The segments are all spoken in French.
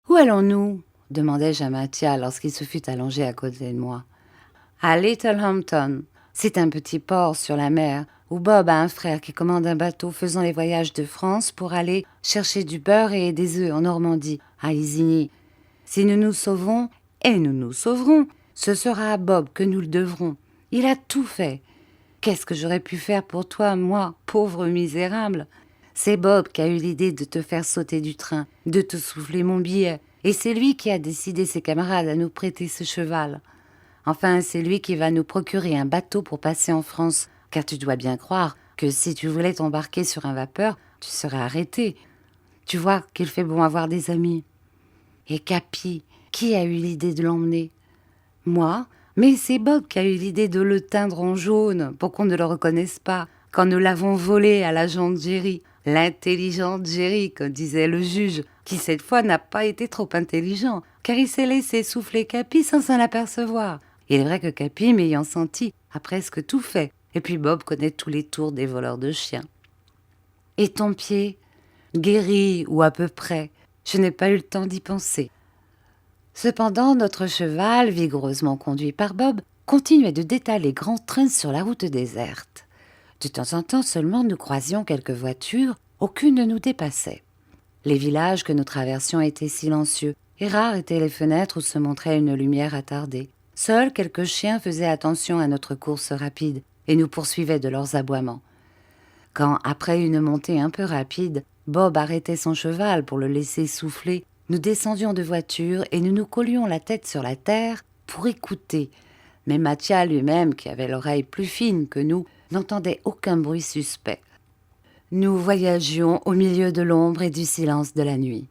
« Où allons-nous » demandai-je à Mathia lorsqu'il se fut allongé à côté de moi. « À Littlehampton. C'est un petit port sur la mer où Bob a un frère qui commande un bateau faisant les voyages de France pour aller chercher du beurre et des œufs en Normandie, à Isigny. Si nous nous sauvons, et nous nous sauverons, ce sera à Bob que nous le devrons. Il a tout fait. Qu'est-ce que j'aurais pu faire pour toi, moi, pauvre misérable ? C'est Bob qui a eu l'idée de te faire sauter du train, de te souffler mon billet, et c'est lui qui a décidé ses camarades à nous prêter ce cheval. Enfin, c'est lui qui va nous procurer un bateau pour passer en France, car tu dois bien croire que si tu voulais t'embarquer sur un vapeur, tu serais arrêté. Tu vois qu'il fait bon avoir des amis. Et Capi, qui a eu l'idée de l'emmener ? Moi ? Mais c'est Bob qui a eu l'idée de le teindre en jaune pour qu'on ne le reconnaisse pas, quand nous l'avons volé à l'agent Jerry, l'intelligente Jerry, comme disait le juge, qui cette fois n'a pas été trop intelligent, car il s'est laissé souffler Capi sans s'en apercevoir. Il est vrai que Capi, m'ayant senti, a presque tout fait, et puis Bob connaît tous les tours des voleurs de chiens. Et ton pied ? Guéri, ou à peu près. Je n'ai pas eu le temps d'y penser. Cependant, notre cheval, vigoureusement conduit par Bob, continuait de détaler grand train sur la route déserte. De temps en temps seulement, nous croisions quelques voitures, aucune ne nous dépassait. Les villages que nous traversions étaient silencieux, et rares étaient les fenêtres où se montrait une lumière attardée. Seuls quelques chiens faisaient attention à notre course rapide, et nous poursuivaient de leurs aboiements. Quand, après une montée un peu rapide, Bob arrêtait son cheval pour le laisser souffler, nous descendions de voiture et nous nous collions la tête sur la terre pour écouter. Mais Mathia lui-même, qui avait l'oreille plus fine que nous, n'entendait aucun bruit suspect. Nous voyagions au milieu de l'ombre et du silence de la nuit.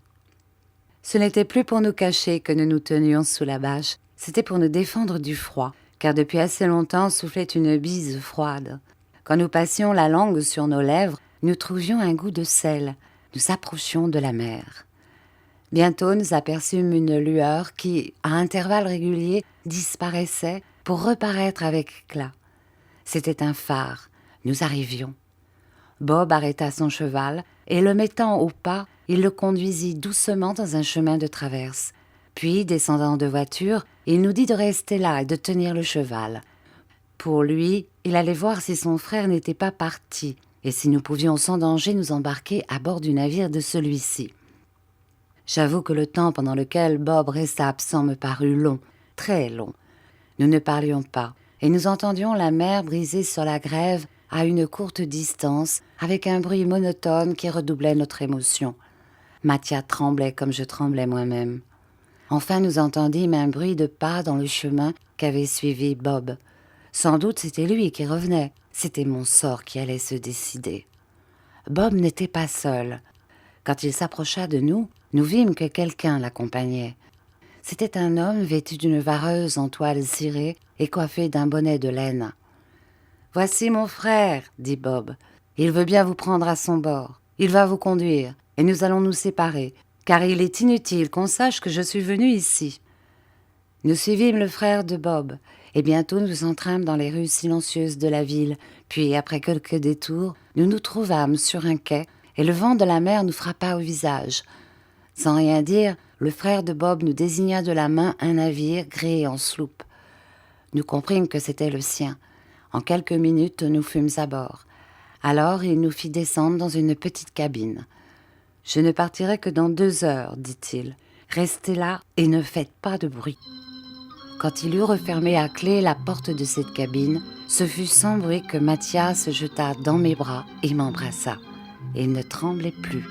Ce n'était plus pour nous cacher que nous nous tenions sous la bâche, c'était pour nous défendre du froid, car depuis assez longtemps soufflait une bise froide. Quand nous passions la langue sur nos lèvres, nous trouvions un goût de sel. Nous approchions de la mer. Bientôt, nous aperçûmes une lueur qui, à intervalles réguliers, disparaissait pour reparaître avec éclat. C'était un phare. Nous arrivions. Bob arrêta son cheval et, le mettant au pas, il le conduisit doucement dans un chemin de traverse. Puis, descendant de voiture, il nous dit de rester là et de tenir le cheval. Pour lui, il allait voir si son frère n'était pas parti et si nous pouvions sans danger nous embarquer à bord du navire de celui-ci. J'avoue que le temps pendant lequel Bob resta absent me parut long, très long. Nous ne parlions pas, et nous entendions la mer briser sur la grève à une courte distance, avec un bruit monotone qui redoublait notre émotion. Mathia tremblait comme je tremblais moi-même. Enfin nous entendîmes un bruit de pas dans le chemin qu'avait suivi Bob. Sans doute c'était lui qui revenait, c'était mon sort qui allait se décider. Bob n'était pas seul. Quand il s'approcha de nous, nous vîmes que quelqu'un l'accompagnait. C'était un homme vêtu d'une vareuse en toile cirée et coiffé d'un bonnet de laine. « Voici mon frère, dit Bob. Il veut bien vous prendre à son bord. Il va vous conduire, et nous allons nous séparer, car il est inutile qu'on sache que je suis venu ici. » Nous suivîmes le frère de Bob, et bientôt nous entrâmes dans les rues silencieuses de la ville, puis après quelques détours, nous nous trouvâmes sur un quai, et le vent de la mer nous frappa au visage. Sans rien dire, le frère de Bob nous désigna de la main un navire gréé en sloop. Nous comprîmes que c'était le sien. En quelques minutes, nous fûmes à bord. Alors, il nous fit descendre dans une petite cabine. « Je ne partirai que dans 2 heures, dit-il. Restez là et ne faites pas de bruit. » Quand il eut refermé à clé la porte de cette cabine, ce fut sans bruit que Mathia se jeta dans mes bras et m'embrassa. Il ne tremblait plus.